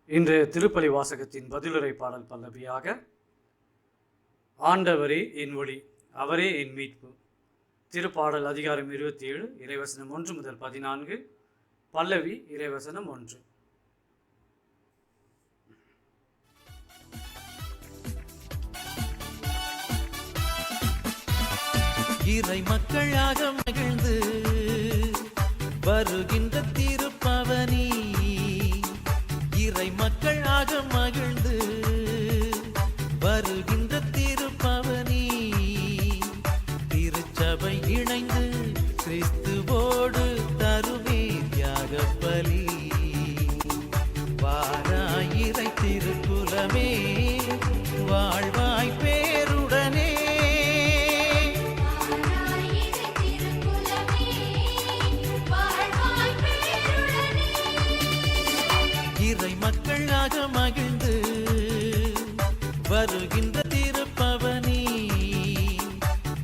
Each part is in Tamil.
இன்றைய திருப்பலி வாசகத்தின் பதிலுரை பாடல் பல்லவியாக ஆண்டவரே என் ஒளி, அவரே என் மீட்பு. திருப்பாடல் அதிகாரம் 27, இறைவசனம் 1 முதல் 14, பல்லவி இறைவசனம் 1. இறை மக்களாக மகிழ்ந்து வருகின்ற திருப்பவனி, இறை மக்களாக மகிழ்ந்து வருகின்ற திருப்பவனி, திருச்சபை இணைந்து கிறிஸ்துவோடு தருமே தியாக பலி. வாராயிரை திருக்குலமே வாழ்வாய் பேருடனே, இறை மக்களாக மகிழ்ந்து வருகின்ற திருப்பவனி,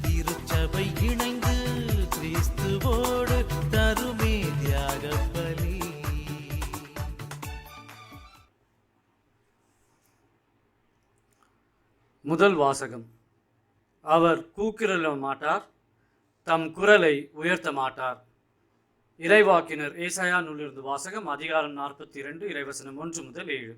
திருச்சபை இணைந்து கிறிஸ்துவோடு தருமே தியாக பலி. முதல் வாசகம். அவர் கூக்குரல மாட்டார், தம் குரலை உயர்த்த மாட்டார். இறைவாக்கினர் ஏசாயா நூலிலிருந்து வாசகம், அதிகாரம் 42, இறைவசனம் 1 முதல் 7.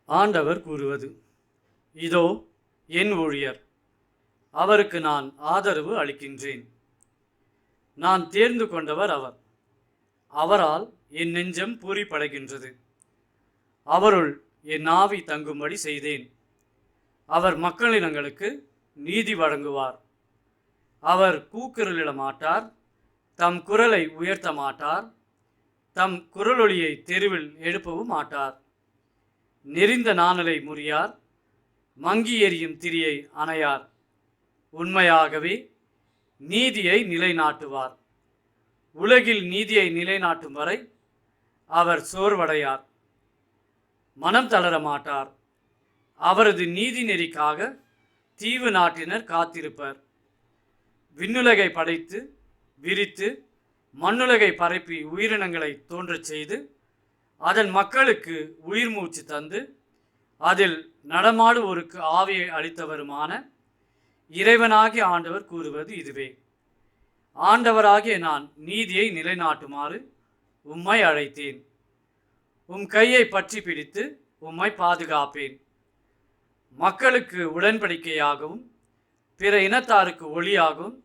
ஆண்டவர் கூறுவது: இதோ என் ஊழியர், அவருக்கு நான் ஆதரவு அளிக்கின்றேன். நான் தேர்ந்து கொண்டவர் அவர், அவரால் என் நெஞ்சம் பூரிப்படைகின்றது. அவருள் என் ஆவி தங்கும்படி செய்தேன். அவர் மக்களினங்களுக்கு நீதி வழங்குவார். அவர் கூக்குரலிட மாட்டார், தம் குரலை உயர்த்த மாட்டார், தம் குரலொலியை தெருவில் எழுப்பவும் மாட்டார். நெறிந்த நாணலை முறியார், மங்கி எறியும் திரியை அணையார். உண்மையாகவே நீதியை நிலைநாட்டுவார். உலகில் நீதியை நிலைநாட்டும் வரை அவர் சோர்வடையார், மனம் தளர மாட்டார். அவரது நீதி நெறிக்காக தீவு நாட்டினர் காத்திருப்பர். விண்ணுலகை படைத்து விரித்து மண்ணுலகை பரப்பி உயிரினங்களை தோன்றச் செய்து அதன் மக்களுக்கு உயிர் மூச்சு தந்து அதில் நடமாடுவோருக்கு ஆவியை அளித்தவருமான இறைவனாகிய ஆண்டவர் கூறுவது இதுவே: ஆண்டவராகிய நான் நீதியை நிலைநாட்டுமாறு உம்மை அழைத்தேன். உம் கையை பற்றி பிடித்து உம்மை பாதுகாப்பேன். மக்களுக்கு உடன்படிக்கையாகவும் பிற இனத்தாருக்கு ஒளியாகவும்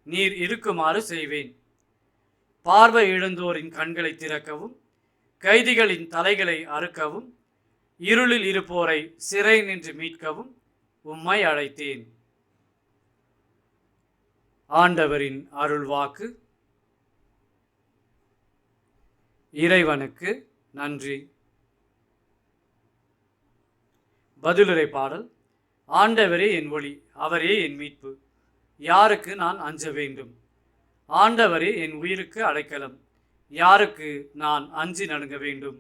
நீர் இருக்குமாறு செய்வேன். பார்வை இழந்தோரின் கண்களை திறக்கவும், கைதிகளின் தலைகளை அறுக்கவும், இருளில் இருப்போரை சிறை நின்று மீட்கவும் உம்மை அழைத்தேன். ஆண்டவரின் அருள்வாக்கு. இறைவனுக்கு நன்றி. பதிலுரை பாடல். ஆண்டவரே என் ஒளி, அவரே என் மீட்பு. யாருக்கு நான் அஞ்ச வேண்டும்? ஆண்டவரே என் உயிருக்கு அடைக்கலம். யாருக்கு நான் அஞ்சி நடுங்க வேண்டும்?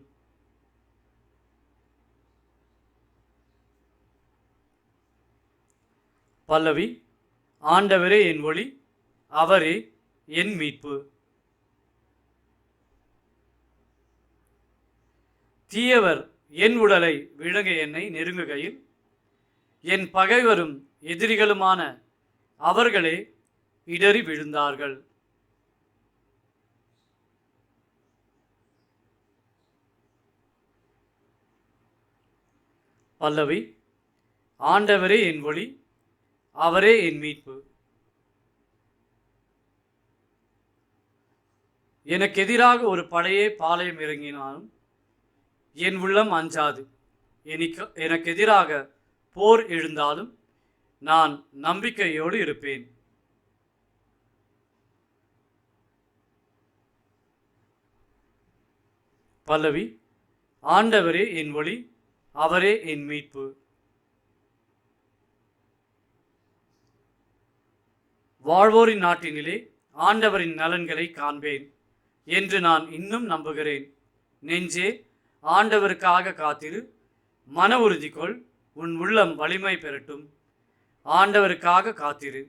பல்லவி. ஆண்டவரே என் ஒளி, அவரே என் மீட்பு. தீயவர் என் உடலை விழுங்க என்னை நெருங்குகையில், என் பகைவரும் எதிரிகளுமான அவர்களே இடறி விழுந்தார்கள். பல்லவி. ஆண்டவரே என் ஒளி, அவரே என் மீட்பு. எனக்கு எதிராக ஒரு படையே பாளையம் இறங்கினாலும் என் உள்ளம் அஞ்சாது. எனக்கு எதிராக போர் எழுந்தாலும் நான் நம்பிக்கையோடு இருப்பேன். பல்லவி. ஆண்டவரே என் ஒளி, அவரே என் மீட்பு. வாழ்வோரின் நாட்டினிலே ஆண்டவரின் நலன்களை காண்பேன் என்று நான் இன்னும் நம்புகிறேன். நெஞ்சே, ஆண்டவருக்காக காத்திரு, மன உறுதி கொள், உன் உள்ளம் வலிமை பெறட்டும். ஆண்டவருக்காக காத்திரு.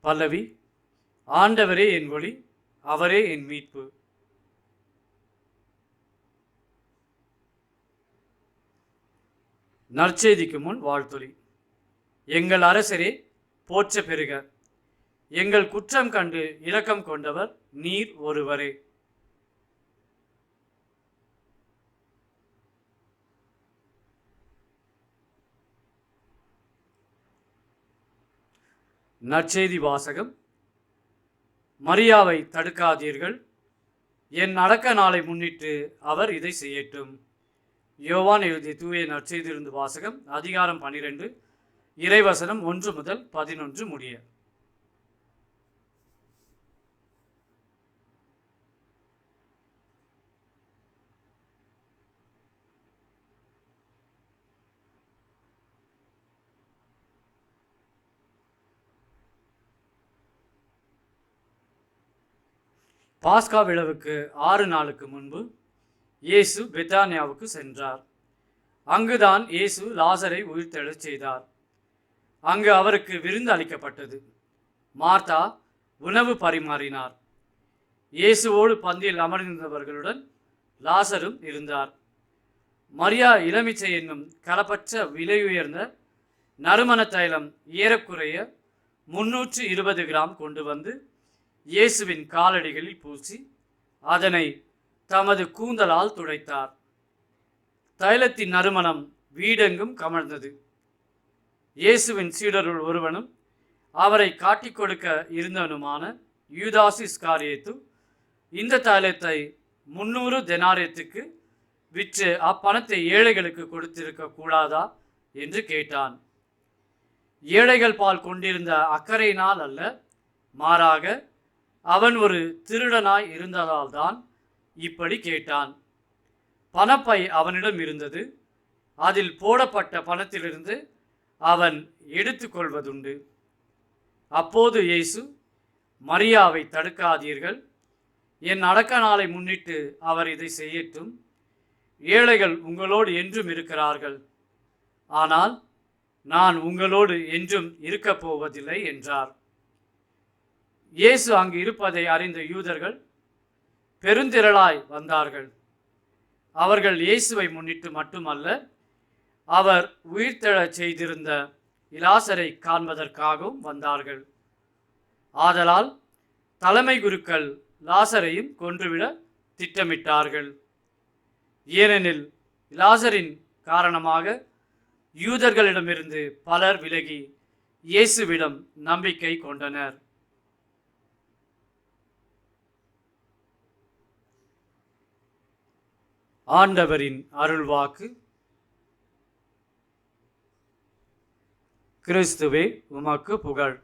பல்லவி. ஆண்டவரே என் ஒளி, அவரே என் மீட்பு. நற்செய்திக்கு முன் வாழ்த்தொலி. எங்கள் அரசரே, போற்ற பெறுக. எங்கள் குற்றம் கண்டு இரக்கம் கொண்டவர் நீர் ஒருவரே. நற்செய்தி வாசகம். மரியாவை தடுக்காதீர்கள், என் அடக்க நாளை முன்னிட்டு அவர் இதை செய்யட்டும். யோவான் எழுதிய தூய நற்செய்தியிலிருந்து வாசகம், அதிகாரம் 12, இறைவசனம் 1 முதல் 11 முடிய. பாஸ்கா விழாவுக்கு 6 நாளுக்கு முன்பு இயேசு பெத்தானியாவுக்கு சென்றார். அங்குதான் இயேசு லாசரை உயிர்த்தெழச் செய்தார். அங்கு அவருக்கு விருந்து அளிக்கப்பட்டது. மார்த்தா உணவு பரிமாறினார். இயேசுவோடு பந்தியில் அமர்ந்திருந்தவர்களுடன் லாசரும் இருந்தார். மரியா இளமிச்சை என்னும் கலப்பற்ற விலையுயர்ந்த நறுமண தைலம் ஏறக்குறைய 320 கிராம் கொண்டு வந்து இயேசுவின் காலடிகளில் பூசி அதனை தமது கூந்தலால் துடைத்தார். தைலத்தின் நறுமணம் வீடெங்கும் கமழ்ந்தது. இயேசுவின் சீடருள் ஒருவனும் அவரை காட்டிக் கொடுக்க இருந்தவனுமான யூதாஸ் இஸ்காரியேத்து இந்த தைலத்தை 300 தெனாரியத்துக்கு விற்று அப்பணத்தை ஏழைகளுக்கு கொடுத்திருக்க கூடாதா என்று கேட்டான். ஏழைகள் பால் கொண்டிருந்த அக்கறையினால் அல்ல, மாறாக அவன் ஒரு திருடனாய் இருந்ததால்தான் இப்படி கேட்டான். பணப்பை அவனிடம் இருந்தது. அதில் போடப்பட்ட பணத்திலிருந்து அவன் எடுத்துக்கொள்வதுண்டு. அப்போது இயேசு, மரியாவை தடுக்காதீர்கள், என் அடக்க நாளை முன்னிட்டு அவர் இதை செய்யட்டும். ஏழைகள் உங்களோடு என்றும் இருக்கிறார்கள், ஆனால் நான் உங்களோடு என்றும் இருக்கப் போவதில்லை என்றார். இயேசு அங்கு இருப்பதை அறிந்த யூதர்கள் பெருந்திரளாய் வந்தார்கள். அவர்கள் இயேசுவை முன்னிட்டு மட்டுமல்ல, அவர் உயிர்த்தெழச் செய்திருந்த லாசரை காண்பதற்காகவும் வந்தார்கள். ஆதலால் தலைமை குருக்கள் லாசரையும் கொன்றுவிட திட்டமிட்டார்கள். ஏனெனில் லாசரின் காரணமாக யூதர்களிடமிருந்து பலர் விலகி இயேசுவிடம் நம்பிக்கை கொண்டனர். ஆண்டவரின் அருள்வாக்கு. கிறிஸ்துவே உமக்கு புகழ்.